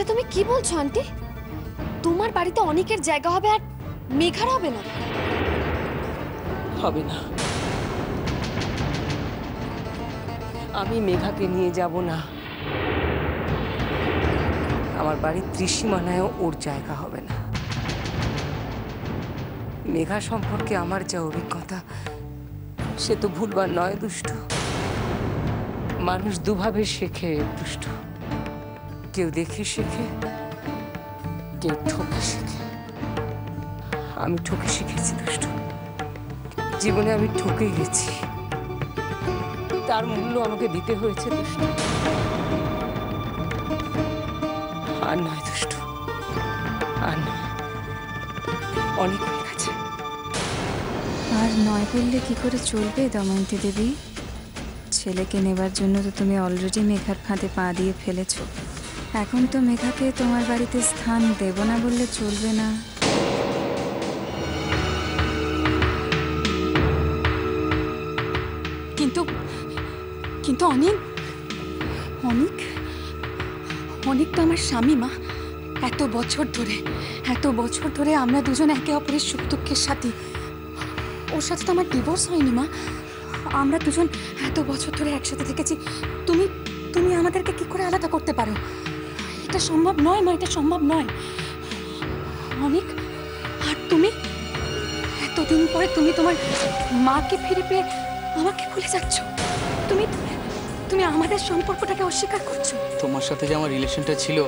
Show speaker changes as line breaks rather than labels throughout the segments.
তুমি কি বলছো আন্টি? তোমার বাড়িতে অনেকের জায়গা হবে আর মেঘার হবে না?
হবে না, আমি মেঘাকে নিয়ে যাব না। আমার বাড়ির ত্রিসীমানায়ও ওর জায়গা হবে না। মেঘা সম্পর্কে আমার যা অভিজ্ঞতা সে তো ভুলবার নয় দুষ্টু। মানুষ দুভাবে শেখে দুষ্টু, কেউ দেখে শেখে, কেউ ঠকে শেখে। আমি ঠকে শিখেছি দুষ্টু, জীবনে আমি ঠকে গেছি, তার মূল্য আমাকে দিতে হয়েছে দুষ্টু। আর নয় দুষ্টু, আর নয়, অনেক হয়ে গেছে।
আর নয় বললে কি করে চলবে দময়ন্তী দেবী? ছেলেকে নেবার জন্য তো তুমি অলরেডি মেঘার ফাঁদে পা দিয়ে ফেলেছো। এখন তো মেঘাকে তোমার বাড়িতে স্থান দেব না বললে চলবে না।
কিন্তু কিন্তু অনেক অনেক অনেক তো আমার স্বামী মা। এত বছর ধরে আমরা দুজন একে অপরের সুখ দুঃখের সাথী। ওর সাথে তো আমার ডিভোর্স হয়নি মা। আমরা দুজন এত বছর ধরে একসাথে থেকেছি। তুমি তুমি আমাদেরকে কি করে আলাদা করতে পারো? এটা সম্ভব নয় মা, এটা সম্ভব নয়। অনেক, আর তুমি এতদিন পরে তুমি তোমার মাকে ফিরে পেয়ে আমাকে ভুলে যাচ্ছ। তুমি তুমি আমাদের সম্পর্কটাকে অস্বীকার করছো।
তোমার সাথে যে আমার রিলেশনটা ছিল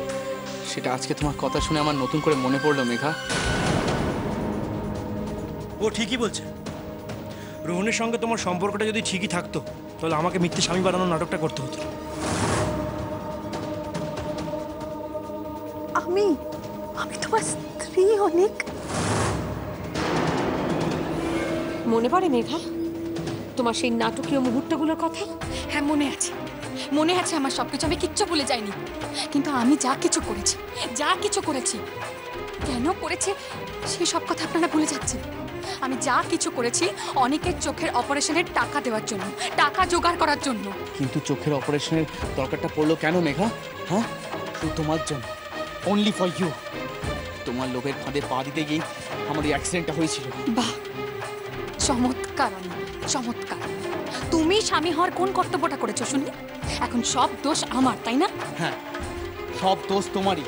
সেটা আজকে তোমার কথা শুনে আমার নতুন করে মনে পড়লো মেঘা।
ও ঠিকই বলছে। রোহনের সঙ্গে তোমার সম্পর্কটা যদি ঠিকই থাকতো তাহলে আমাকে মিথ্যে স্বামী বানানোর নাটকটা করতে হতো।
আমি তোমার স্ত্রী অনেক।
মনে পড়ে মেঘা তোমার সেই নাটকীয় মুহূর্তগুলোর কথা?
হ্যাঁ মনে আছে আমার সবকিছু। আমি কিচ্ছু ভুলে যাইনি। কিন্তু আমি যা কিছু করেছি কেন করেছি সেই সব কথা আপনারা ভুলে যাচ্ছেন। আমি যা কিছু করেছি অনেকের চোখের অপারেশনের টাকা দেওয়ার জন্য, টাকা জোগাড় করার জন্য।
কিন্তু চোখের অপারেশনের দরকারটা পড়লো কেন মেঘা? হ্যাঁ, শুধু তোমার জন্য, অনলি ফর ইউ। তোমার লোকের ফাঁদে পা দিতে গিয়ে আমার এই অ্যাক্সিডেন্টটা হয়েছিল।
বাহ, চমৎকার চমৎকার। তুমি স্বামী হওয়ার কোন কর্তব্যটা করেছো শুনি? এখন সব দোষ আমার, তাই না?
হ্যাঁ, সব দোষ তোমারই।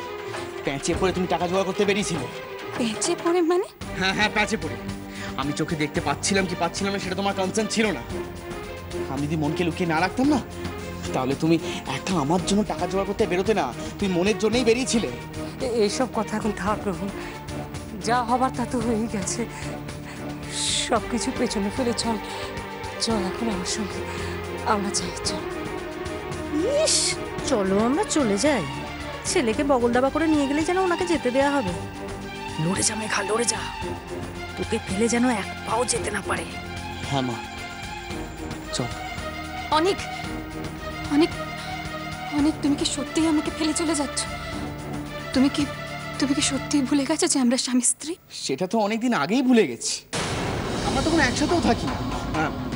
প্যাঁচে পড়ে তুমি টাকা জোগাড় করতে বেরিয়েছিলে।
পেঁচে পড়ে মানে?
হ্যাঁ, প্যাঁচে পড়ে। আমি চোখে দেখতে পাচ্ছিলাম কি পাচ্ছিলাম না সেটা তোমার কনসার্ন ছিল না। আমি যদি মনকে লুকিয়ে না রাখতাম না তাহলে তুমি একা আমার জন্য টাকা জোগাড় করতে বেরোতে না, তুমি মনের জন্যই বেরিয়েছিলে।
এইসব কথা এখন থাক রোহন, যা হবার তা তো হয়েই গেছে। সব কিছু পেছনে ফেলে চল এখন আমার সঙ্গে, আমরা যাই। চল।
ইস, চলো আমরা চলে যাই। ছেলেকে বগল দাবা করে নিয়ে গেলে যেন ওনাকে যেতে দেওয়া হবে। লড়ে যা মেঘা, লড়ে যা, তোকে ফেলে যেন এক পাও যেতে না পারে।
হ্যাঁ মা, চল।
অনেক অনেক অনেক, তুমি কি সত্যিই আমাকে ফেলে চলে যাচ্ছ? তুমি কি সত্যিই ভুলে গেছো যে আমরা স্বামী স্ত্রী?
সেটা তো অনেকদিন আগেই ভুলে গেছি। আমরা তখন একসাথেও থাকি,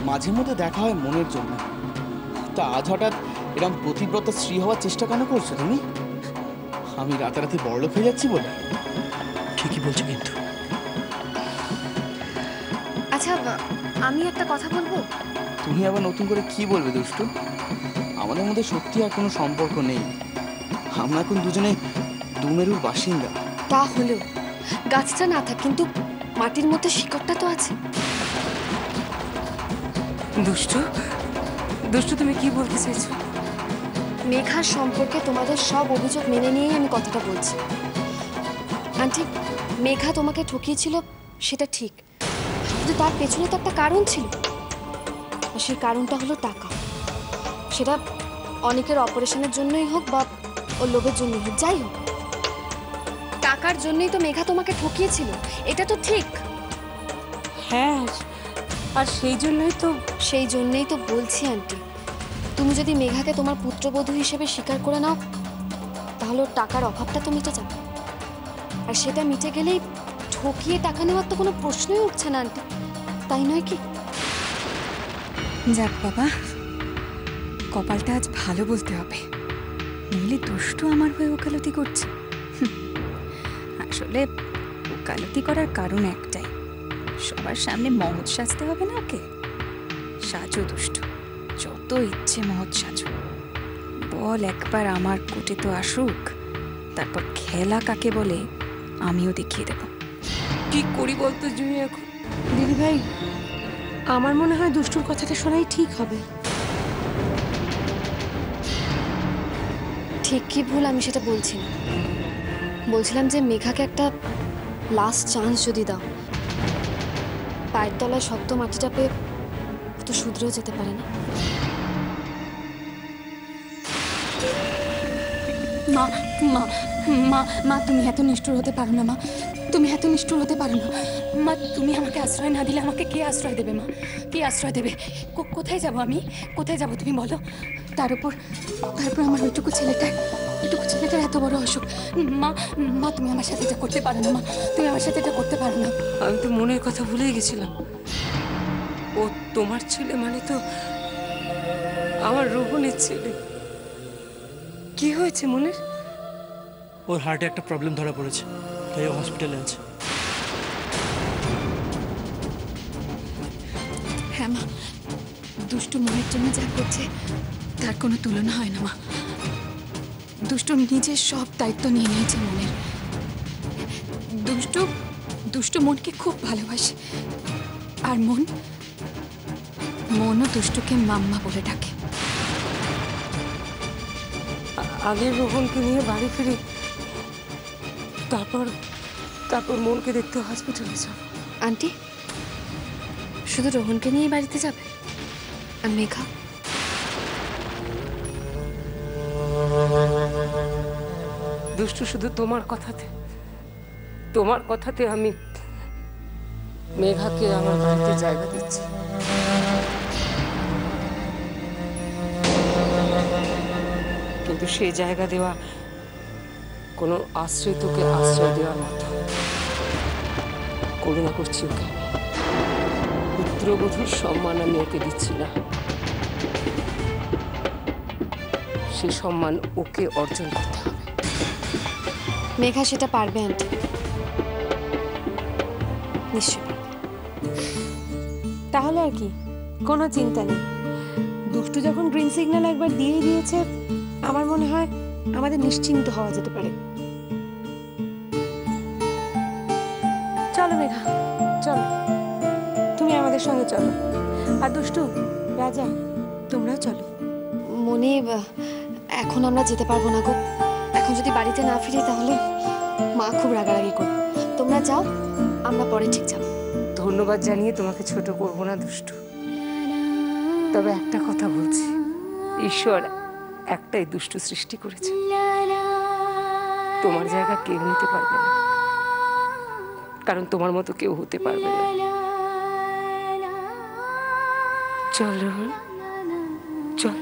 মাঝে মধ্যে দেখা হয় মনের জন্য। তা আজ হঠাৎ এরকম প্রতিব্রত স্ত্রী হওয়ার চেষ্টা কেন করছো তুমি? আমি রাতারাতি বড়লোক হয়ে যাচ্ছি বলে?
ঠিকই বলছো কিন্তু।
আচ্ছা, আমি একটা কথা বলবো।
তুমি আবার নতুন করে কি বলবে দুষ্টু? আমাদের মধ্যে সত্যি আর কোনো সম্পর্ক নেই। আমরা এখন দুজনে দুমেরুর বাসিন্দা।
তা হলেও গাছটা না থাক, কিন্তু মাটির মধ্যে শিকড়টা তো আছে।
দুষ্টু তুমি কি বলতে চাইছো?
মেঘার সম্পর্কে তোমাদের সব অভিযোগ মেনে নিয়েই আমি কথাটা বলছি। আন্টি, মেঘা তোমাকে ঠকিয়েছিল সেটা ঠিক, কিন্তু তার পেছনে তো একটা কারণ ছিল। আর সেই কারণটা হলো টাকা। সেটা অনেকের অপারেশনের জন্যই হোক বা ওর লোভের জন্যই হোক, যাই হোক, টাকার জন্যই তো মেঘা তোমাকে ঠকিয়েছিল, এটা তো ঠিক।
হ্যাঁ, আর সেই জন্যই তো
বলছি আন্টি, তুমি যদি মেঘাকে তোমার পুত্রবধূ হিসেবে স্বীকার করে নাও তাহলে ওর টাকার অভাবটা তো মিটে যাবে। আর সেটা মিটে গেলেই ঠকিয়ে টাকা নেওয়ার তো কোনো প্রশ্নই উঠছে না আন্টি, তাই নয় কি?
যাক বাবা, কপালটা আজ ভালো বলতে হবে, নইলে দুষ্টু আমার হয়ে ওকালতি করছে। আসলে ওকালতি করার কারণ একটাই, সবার সামনে মহৎ সাজতে হবে না ওকে। সাজো দুষ্টু, যত ইচ্ছে মহৎ সাজো। বল একবার আমার কোটে তো আসুক, তারপর খেলা কাকে বলে আমিও দেখিয়ে দেব।
কি করি বলতো জুঁই এখন?
দিদি ভাই, আমার মনে হয় দুষ্টুর কথাটা শোনাই ঠিক হবে।
ঠিক কি ভুল আমি সেটা বলছি না, বলছিলাম যে মেঘাকে একটা লাস্ট চান্স যদি দাও, পায়ের তলায় শক্ত মাটিটা পেয়ে ও তো শুধরেও যেতে পারে না।
মা মা মা মা তুমি এত নিষ্ঠুর হতে পারো না মা, তুমি এত নিষ্ঠুর হতে পারো না মা। তুমি আমাকে আশ্রয় না দিলে আমাকে কে আশ্রয় দেবে মা? কে আশ্রয় দেবে? কোথায় যাব আমি? কোথায় যাব তুমি বলো? তারপর আমার ওইটুকু ছেলেটার এত বড় অসুখ। মা মা তুমি আমার সাথে এটা করতে পারো না মা, তুমি আমার সাথে এটা করতে পারো না।
আমি তো মনের কথা ভুলেই গেছিলাম। ও তোমার ছেলে মানে তো আমার রোহনের ছেলে। কি হয়েছে মনের?
ওর হার্টে একটা প্রবলেম ধরা পড়েছে, তাই ও হসপিটালে আছে।
হ্যাঁ মা, দুষ্টু মনের জন্য যা করছে তার কোনো তুলনা হয় না মা। দুষ্টু নিজের সব দায়িত্ব নিয়ে নিয়েছে মনের। দুষ্টু মনকে খুব ভালোবাসে, আর মনও দুষ্টুকে মাম্মা বলে ডাকে।
আগে রোহনকে নিয়ে বাড়ি ফিরি, তারপর মনকে দেখতে হসপিটালে যাব।
আন্টি, শুধু রোহনকে নিয়ে বাড়িতে যাবে? আর মেঘা?
দুষ্টু শুধু তোমার কথাতে আমি মেঘাকে আমার বাড়িতে জায়গা দিচ্ছি। কিন্তু সেই জায়গা দেওয়া কোনো আশ্রিতকে আশ্রয় দেওয়ার মতো। করুণা করছি ওকে, পুত্রবধূর সম্মান আমি ওকে দিচ্ছি না। সেই সম্মান ওকে অর্জন করতে হবে।
মেঘা সেটা পারবে আন্টি, নিশ্চয়।
তাহলে আর কি, কোনো চিন্তা নেই। দুষ্টু যখন গ্রিন সিগন্যাল একবার দিয়েই দিয়েছে, আমার মনে হয় আমাদের নিশ্চিন্ত হওয়া যেতে পারে। চলো মেঘা, চলো, তুমি আমাদের সঙ্গে চলো। আর দুষ্টু, রাজা, তোমরাও চলো।
মনে এখন আমরা যেতে পারবো না গো। এখন যদি বাড়িতে না ফিরি তাহলে মা খুব রাগারাগি করবে। তোমরা যাও, আমরা পরে ঠিক যাবো।
ধন্যবাদ জানিয়ে তোমাকে ছোট করব না দুষ্টু, তবে একটা কথা বলছি, ঈশ্বর একটাই দুষ্টু সৃষ্টি করেছে, তোমার জায়গা কেউ নিতে পারবে না, কারণ তোমার মতো কেউ হতে পারবে না। চল রোহন, চল।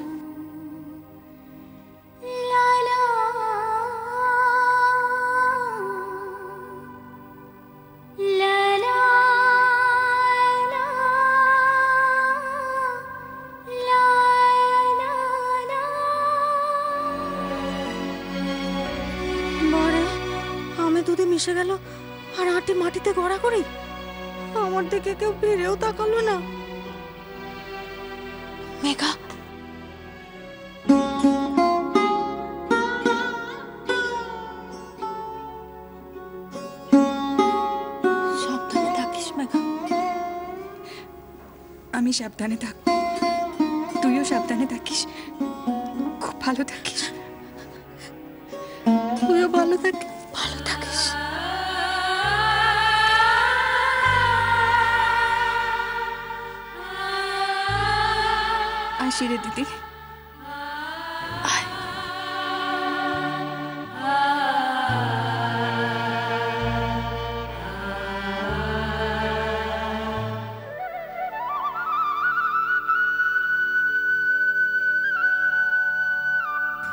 দুধে মিশে গেল আর আটি মাটিতে গড়াগড়ি। আমার দিকে কেউ ফিরেও তাকালো না।
মেঘা,
সাবধানে থাকিস মেঘা।
আমি সাবধানে থাক, তুইও সাবধানে থাকিস, খুব ভালো থাকিস।
তুইও ভালো থাকিস।
আসি রে দিদি।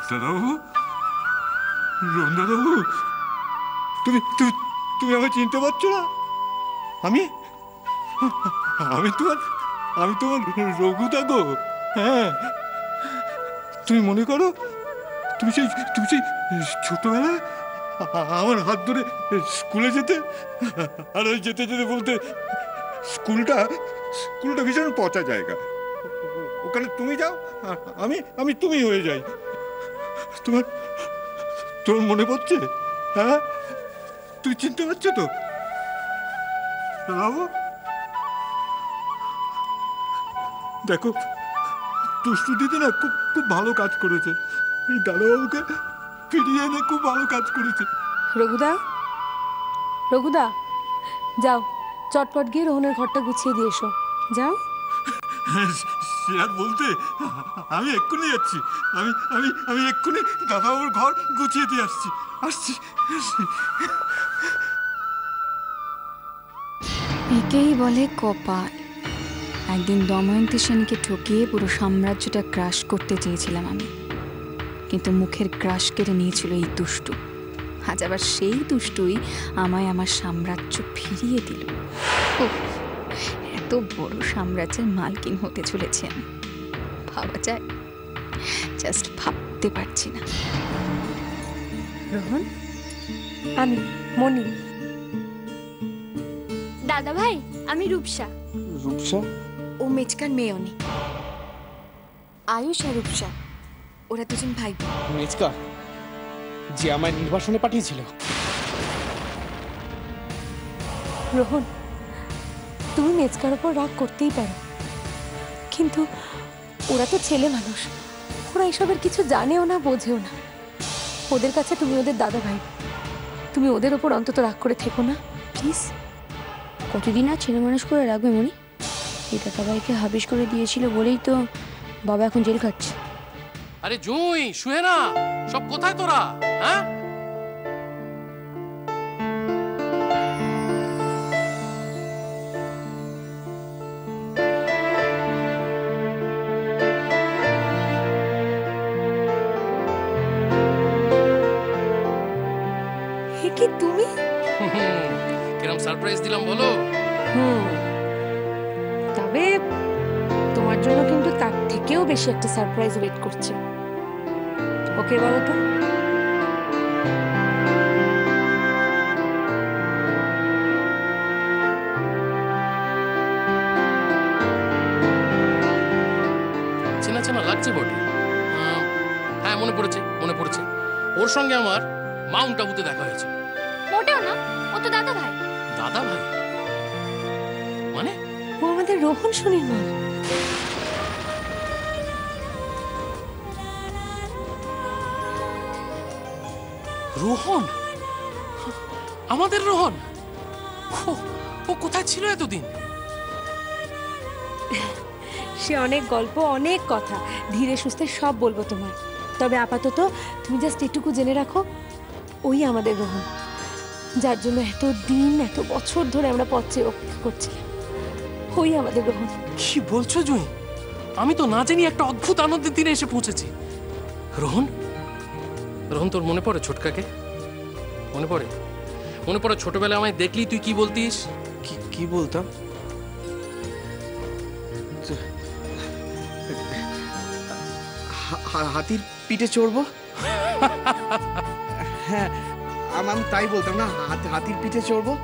দাদাবাবু, রোহন দাদাবাবু, তুমি তুমি তুমি আমায় চিনতে পারছো না? আমি তোমার রঘু দাগো। হ্যাঁ, তুমি মনে করো তুমি সেই ছোটবেলায় আমার হাত ধরে স্কুলে যেতে, আর ওই যেতে যেতে বলতে স্কুলটা স্কুলটা ভীষণ পচা জায়গা, ওখানে তুমি যাও আর আমি তুমি হয়ে যাই। তোর মনে পড়ছে? হ্যাঁ, তুই চিনতে পারছো তো বাবু? দেখো, দুষ্টু দিদি না খুব খুব ভালো কাজ করেছে, এই দাদাবাবুকে ফিরিয়ে এনে খুব ভালো কাজ করেছে।
রঘুদা, রঘুদা, যাও চটপট গিয়ে রোহনের ঘরটা গুছিয়ে দিয়ে এসো, যাও।
সে আর বলতে, আমি এক্ষুনি যাচ্ছি, আমি আমি আমি এক্ষুনি দাদাবাবুর ঘর গুছিয়ে দিয়ে আসছি আসছি।
একেই বলে কপাল। একদিন দময়ন্তী সেনকে ঠকিয়ে পুরো সাম্রাজ্যটা গ্রাস করতে চেয়েছিলাম আমি, কিন্তু মুখের গ্রাস কেড়ে নিয়েছিল এই দুষ্টু। আজ আবার সেই দুষ্টুই আমায় আমার সাম্রাজ্য ফিরিয়ে দিল। উফ, এত বড় সাম্রাজ্যের মালকিন হতে চলেছে আমি, ভাবা যায়? জাস্ট ভাবতে পারছি না।
রোহন, আমি মনি।
দাদা ভাই, আমি রূপসা।
রূপসা?
ও মেচকার মেয়ে অনি। আয়ুষ আর রূপসা, ওরা দুজন ভাই বোন।
মেচকা যে আমায় নির্বাসনে পাঠিয়েছিল?
রোহন, তুমি মেজকার ওপর রাগ করতেই পারো, কিন্তু ওরা তো ছেলে মানুষ, ওরা এসবের কিছু জানেও না, বোঝেও না। ওদের কাছে তুমি ওদের দাদা ভাই, তুমি ওদের ওপর অন্তত রাগ করে থেকো না প্লিজ।
কতদিন আর ছেলে মানুষ করে রাখবে মনি? এই দাদাভাইকে হাবিস করে দিয়েছিল বলেই তো বাবা এখন জেল খাচ্ছে।
আরে জুঁই, শুয়ে না, সব কোথায় তোরা? হ্যাঁ,
কি তুমি?
কিরম সারপ্রাইজ দিলাম বলো?
তবে তোমার জন্য কিন্তু তার থেকেও বেশি একটা সারপ্রাইজ ওয়েট করছে। ওকে বলো তো?
চেনা চেনা লাগছে বটে। হ্যাঁ, মনে পড়েছে মনে পড়েছে, ওর সঙ্গে আমার মাউন্ট আবুতে দেখা হয়েছে।
মোটেও না, ও তো দাদা ভাই।
দাদা ভাই মানে?
ও আমাদের রোহন সোনির মা।
রোহন? আমাদের রোহন? ও কোথায় ছিল এতদিন?
সে অনেক গল্প, অনেক কথা, ধীরে সুস্থে সব বলবো তোমার। তবে আপাতত তুমি জাস্ট এটুকু জেনে রাখো, ওই আমাদের রোহন, যার জন্য এত দিন এত বছর ধরে আমরা পথ চেয়ে অপেক্ষা করছিলাম। ওই আমাদের রোহন।
কি বলছো জুঁই? আমি তো না জানি একটা অদ্ভুত আনন্দের দিনে এসে পৌঁছেছি। রোহন, রোহন, তোর মনে পড়ে ছোটকাকে? মনে পড়ে? মনে পড়ে ছোটবেলায় আমায় দেখলি তুই কি বলতিস?
কি বলতাম? হাতির পিঠে চড়বো। হ্যাঁ, আমি তাই বলতাম না, হাতির পিঠে চড়বো।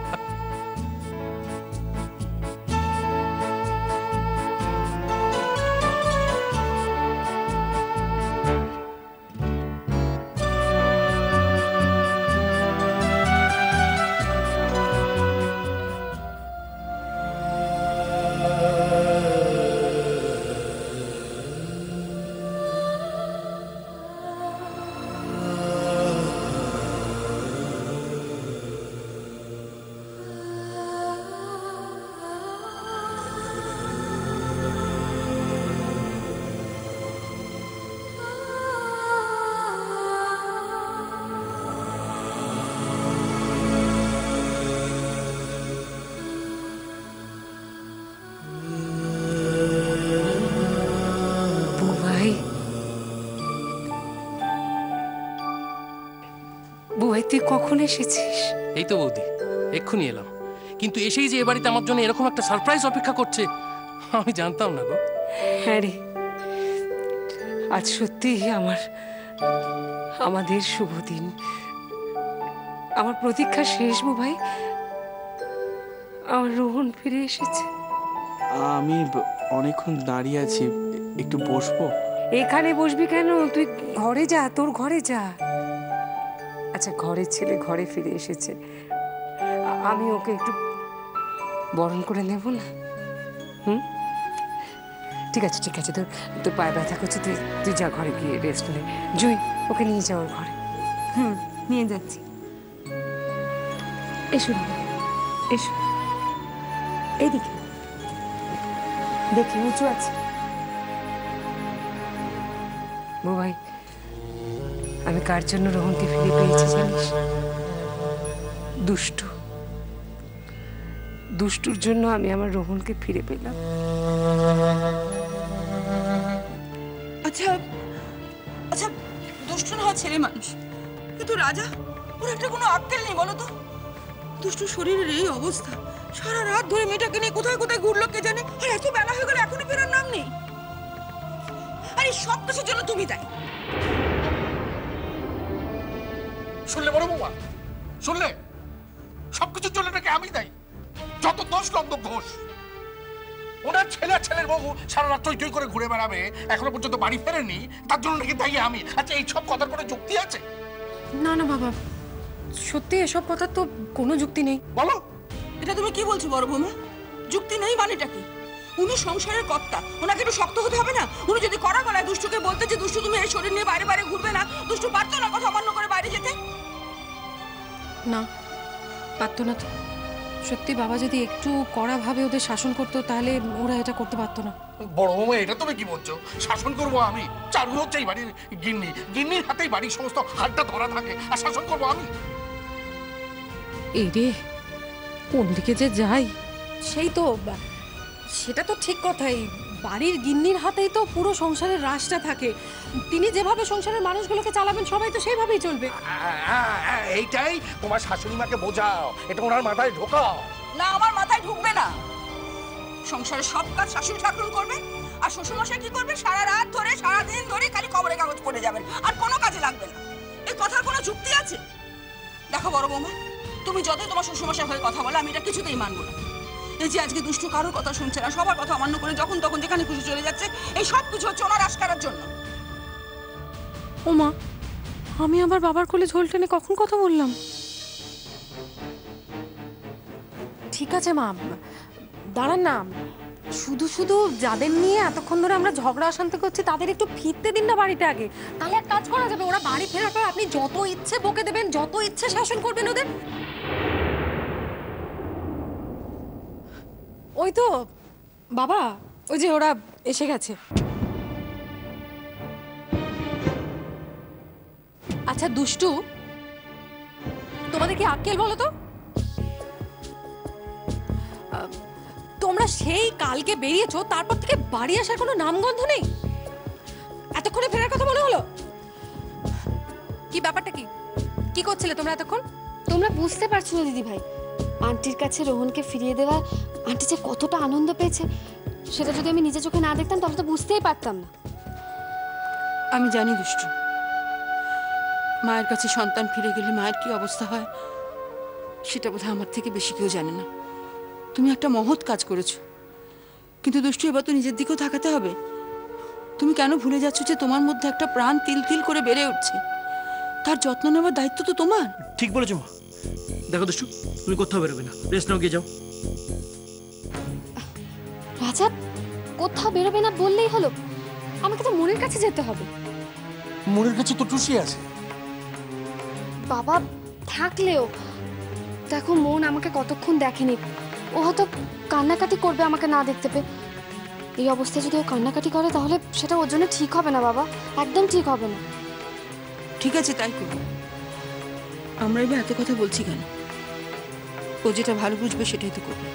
বুয়াই, তুই কখন এসেছিস?
এই তো বৌদি, এক্ষুনি এলাম। কিন্তু এসেই যে এ বাড়িতে আমার জন্য এরকম একটা সারপ্রাইজ অপেক্ষা করছে আমি জানতাম না গো।
হ্যাঁ রে, আজ সত্যি আমাদের শুভ দিন।
আমার প্রতীক্ষা শেষ ভাই, আমার রোহন ফিরে এসেছে।
আমি অনেকক্ষণ দাঁড়িয়ে আছি, একটু বসবো?
এখানে বসবি কেন? তুই ঘরে যা, তোর ঘরে যা। আচ্ছা, ঘরের ছেলে ঘরে ফিরে এসেছে, আমি ওকে একটু বরণ করে নেব না? হুম, ঠিক আছে ঠিক আছে, তোর তোর পায়ে ব্যথা করছে, তুই তুই যা ঘরে গিয়ে রেস্ট নে। জুই, ওকে নিয়ে যা ওর ঘরে।
নিয়ে যাচ্ছি।
এসো না, এসো এইদিকে, দেখি উঁচু আছে। ভাই, আমি কার জন্য রোহনকে ফিরে পেয়েছি জানিস? দুষ্টু, দুষ্টুর জন্য আমি আমার রোহনকে ফিরে পেলাম।
আচ্ছা আচ্ছা, দুষ্টু না হয় ছেলে মানুষ, কিন্তু রাজা, ওর একটা কোনো আক্কেল নেই বলো তো? দুষ্টু শরীরের এই অবস্থা, সারা রাত ধরে মেয়েটাকে নিয়ে কোথায় কোথায় ঘুরলো কে জানে, আর এত বেলা হয়ে গেল এখনো ফেরার নাম নেই। আরে সব কিছুর জন্য তুমি দায়ী।
শুনলে বড় বৌমা, শুনলে? সবকিছুর জন্য নাকি আমি দায়ী? যত দোষ নন্দব ঘোষ। ওনার ছেলের বউ সারা রাত টই করে ঘুরে বেড়াবে, এখনো পর্যন্ত বাড়ি ফেরেনি, তার জন্য নাকি দায়ী আমি? আচ্ছা, এই সব কথার কোনো যুক্তি আছে?
না না বাবা, সত্যি এসব কথার তো কোনো যুক্তি নেই।
বলো।
এটা তুমি কি বলছো বড় বৌমা? যুক্তি নেই মানেটা কি? উনি সংসারের কর্তা, ওনাকে একটু শক্ত হতে হবে না? উনি যদি কড়া গলায় দুষ্টুকে বলতে যে দুষ্টু তুমি এই শরীর নিয়ে বাইরে বাইরে ঘুরবে না, দুষ্টু পারতো না কথা অমান্য করে বাইরে যেতে?
না, পারতো না তো। সত্যি বাবা যদি একটু কড়াভাবে ওদের শাসন করতো তাহলে ওরা এটা করতে পারতো না।
বড় বৌমা, এটা তুমি কি বলছো? শাসন করবো আমি? চারু হচ্ছে এই বাড়ির গিন্নি, গিন্নির হাতেই বাড়ির সমস্ত হাতটা ধরা থাকে, আর শাসন করবো আমি?
এই রে, কোন দিকে যে যাই! সেই তো, সেটা তো ঠিক কথাই, বাড়ির গিন্নির হাতেই তো পুরো সংসারের রাশটা থাকে। তিনি যেভাবে সংসারের মানুষগুলোকে চালাবেন সবাই তো সেইভাবেই চলবে।
এইটাই তোমার শাশুড়ি মাকে বোঝাও, এটা ওনার মাথায় ঢোকাও।
না, আমার মাথায় ঢুকবে না। সংসারের সব কাজ শাশুড়ি ঠাকুর করবে, আর শ্বশুরমশাই কি করবে? সারা রাত ধরে সারা দিন ধরে খালি খবরের কাগজ পড়ে যাবেন, আর কোনো কাজে লাগবে না। এই কথার কোনো যুক্তি আছে? দেখো বড় বৌমা, তুমি যতই তোমার শ্বশুরমশাই হয়ে কথা বলো, আমি এটা কিছুতেই মানবো না। এই যে আজকে দুষ্টু কারোর কথা শুনছে না, সবার কথা অমান্য করে যখন তখন যেখানে খুশি চলে যাচ্ছে, এই সব কিছু হচ্ছে ওনার আশকারার জন্য।
ও মা, আমি আবার বাবার কোলে ঝোল টেনে কখন কথা বললাম? ঠিক আছে মা, দাঁড়ান না, শুধু শুধু যাদের নিয়ে এতক্ষণ ধরে আমরা ঝগড়া অশান্তি করছি তাদের একটু ফিরতে দিন না বাড়িতে আগে, তাহলে এক কাজ করা যাবে। ওরা বাড়ি ফেরার পর আপনি যত ইচ্ছে বকে দেবেন, যত ইচ্ছে শাসন করবেন ওদের। ওই তো বাবা, ওই যে ওরা এসে গেছে। আচ্ছা দুষ্টু, তোমাদের কি আক্কেল বলো তো? তোমরা সেই কালকে বেরিয়েছো, তারপর থেকে বাড়ি আসার কোনো নামগন্ধ নেই। এতক্ষণে ফেরার কথা মনে হলো? কি ব্যাপারটা কি? কি করছিলে তোমরা এতক্ষণ?
তোমরা বুঝতে পারছো না দিদি ভাই, আন্টির কাছে রোহনকে ফিরিয়ে দেওয়া আন্টি যে কতটা আনন্দ পেয়েছে, সেটা যদি আমি নিজে চোখে না দেখতাম তাহলে তো বুঝতেই পারতাম না।
আমি জানি দুষ্টু, মায়ের কাছে সন্তান ফিরে গেলে মায়ের কি অবস্থা হয় সেটা বোধহয় আমার থেকে বেশি কেউ জানে না। তুমি একটা মহৎ কাজ করেছো, কিন্তু দুষ্টু এবার তো নিজের দিকেও তাকাতে হবে। তুমি কেন ভুলে যাচ্ছ যে তোমার মধ্যে একটা প্রাণ তিল তিল করে বেড়ে উঠছে, তার যত্ন নেওয়ার দায়িত্ব তো তোমার।
ঠিক বলেছো মা। দেখো দুষ্টু, তুমি কোথাও বেরোবে না, রেস্ট নাও, গিয়ে যাও।
রাজা, কোথাও বেরোবে না বললেই হলো? আমাকে তো মনের কাছে যেতে হবে।
মনের কাছে তো টুসি আছে।
বাবা থাকলেও দেখো, মন আমাকে কতক্ষণ দেখেনি, ও হয়তো কান্নাকাটি করবে আমাকে না দেখতে পেয়ে। এই অবস্থায় যদি ও কান্নাকাটি করে তাহলে সেটা ওর জন্য ঠিক হবে না বাবা, একদম ঠিক হবে না।
ঠিক আছে, তাই করো। আমরা এবার এত কথা বলছি কেন? ও যেটা ভালো বুঝবে সেটাই তো করবে।